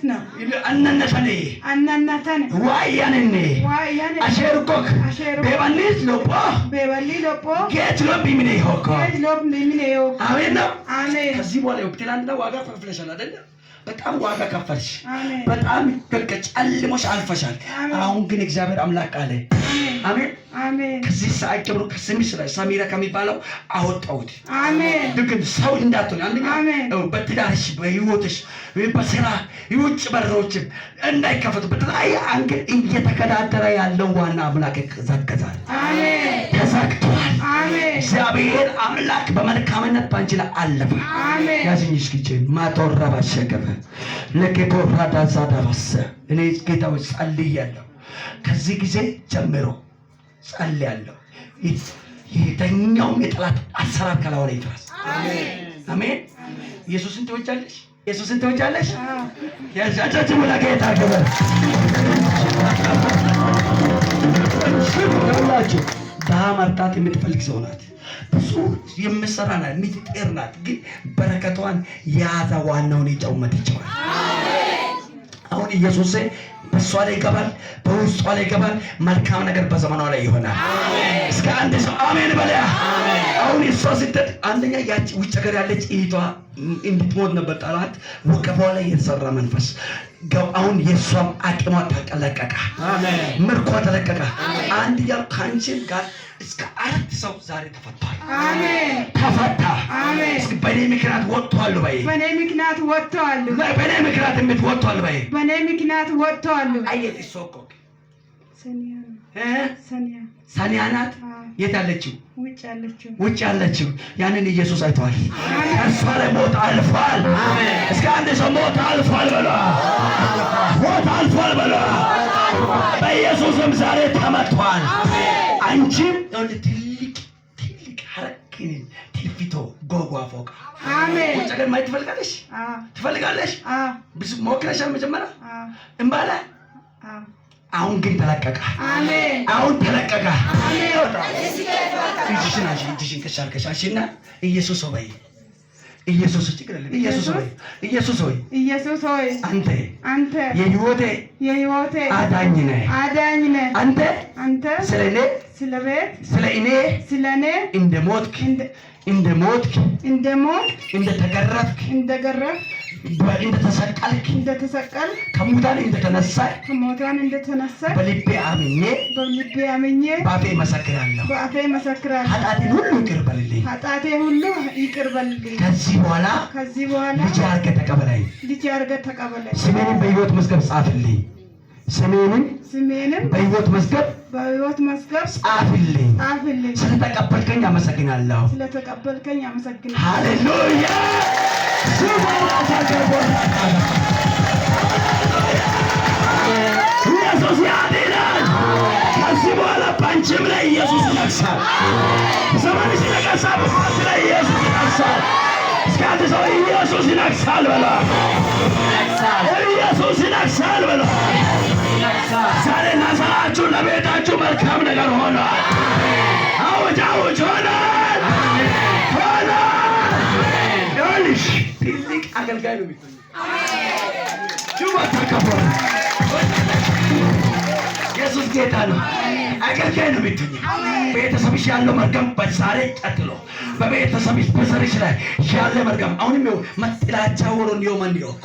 ነው አናናታኔ ዋያኔኔ አሸርኮክ ቤባኒስ ሎፖ ጌት ሎብ ሚኔ ሆኮ አሜን ነው። ከዚህ በኋላ ትናንትና ዋጋ ከፍለሻል አይደል? በጣም ዋጋ ከፈልሽ፣ በጣም ጨልሞሽ አልፈሻል። አሁን ግን እግዚአብሔር አምላክ አለ አሜን አሜን። ከዚህ ሰዓት ጀምሮ ከስምሽ ላይ ሰሚራ ከሚባለው አወጣሁት። አሜን። ግን ሰው እንዳትሆን አንደኛ በትዳርሽ፣ በህይወትሽ፣ በስራ የውጭ በሮች እንዳይከፈቱ በተለያየ አንግል እየተከዳደረ ያለው ዋና አምላክ ዘግቷል። አሜን። ተዘግቷል። አሜን። እግዚአብሔር አምላክ በመልካምነት ባንቺ ላይ አለፈ። አሜን። ያዝኝሽ ግጭ ማቶራ ባሸገበ ለከቶራ ዳዛዳባሰ እኔ ጌታው ጸልያለሁ። ከዚህ ጊዜ ጀምሮ ጸልያለሁ። የተኛውም የጠላት አሰራር ከላው ላይ ይፍረስ። አሜን አሜን። ኢየሱስን ትወጃለሽ? ኢየሱስን ትወጃለሽ? ያዛቻችሁ ለጌታ ክብር ሽብራላችሁ። ድሃ መርዳት የምትፈልግ ሰው ናት። ብዙ የምትሰራ ናት፣ የምትጤር ናት። ግን በረከቷን የያዘ ዋናውን ይጨውመት ይችላል። አሁን ኢየሱስ በሷ ላይ ይገባል፣ በውስጧ ላይ ይገባል። መልካም ነገር በዘመኗ ላይ ይሆናል። እስከ አንድ ሰው አሜን በለያ። አሁን እሷ ስትት አንደኛ ያቺ ውጭ ሀገር ያለች እህቷ እንድትሞት ነበር ጠላት ወገቧ ላይ የተሰራ መንፈስ። አሁን የሷም አቅሟ ተለቀቀ፣ ምርኳ ተለቀቀ። አንድ ያው ካንቺን ጋር እስከ 4 ሰው ዛሬ ተፈቷል። አሜን ተፈታ። አሜን። እስኪ በኔ ምክንያት ወጥቷል በይ። በኔ ምክንያት ወጥቷል። በኔ ምክንያት ወጥቷል በይ። በኔ ምክንያት ወጥቷል። አየት ሶኮ ሰኒያ ናት። የት ያለችው? ውጭ ያለችው። ያንን ኢየሱስ አይቷል። ከእሷ ላይ ሞት አልፏል። እስከ አንድ ሰው ሞት አልፏል በሏ። ሞት አልፏል በሏ። በኢየሱስም ዛሬ ተመቷል። አንቺም ትልቅ ሐረክን ትልፊቶ ጎጓ ፎቃ አሜን። ውጭ ሀገር ማየት ትፈልጋለሽ? ትፈልጋለሽ? ብዙ ሞክረሻል መጀመሪያ እምባለ አሁን ግን ተለቀቀ። አሜን። አሁን ተለቀቀ። አሜን። እጅሽን ከሻርከሻሽና ኢየሱስ ሆይ ኢየሱስ ይችላል። ኢየሱስ ሆይ አንተ የህይወቴ አዳኝ ነህ። አንተ ስለኔ እንደሞትክ እንደተገረፍክ እንደተሰቀልክ ከሙታን እንደተነሳ በልቤ አምኜ በአፌ መሰክራለሁ። ኃጢአቴን ሁሉ ይቅር በልልኝ። ከዚህ በኋላ ልጅ አድርገህ ተቀበለኝ። ስሜንም በሕይወት መዝገብ ጻፍልኝ። ስሜንም በሕይወት መዝገብ ጻፍልኝ። ስለተቀበልከኝ አመሰግናለሁ። ሃሌሉያ። ኢየሱስ ያድናል። ከዚህ በኋላ ባንቺም ላይ ኢየሱስ ይነግሣል። ዘመንሽ ይነግሣል። በሕይወትሽ ላይ ኢየሱስ ይነግሣል። እስከ አንድ ሰው ኢየሱስ ይነግሣል በላ። ኢየሱስ ይነግሣል በላ። ዛሬ ለሥራችሁ ለቤታችሁ መልካም ነገር ሆኗል። አውጅ ሆኗል። ይኸውልሽ ትልቅ አገልጋይ ነው የሚሆነው። ኢየሱስ ጌታ ነው። አገልጋይ ነው የሚሆነው። ቤተሰብሽ ያለው መርገም በዛሬ ቀጥሎ በቤተሰብሽ በዘርሽ ላይ ያለ መርገም አሁንም መጥላቻ ወሮን ይወመን ይወኩ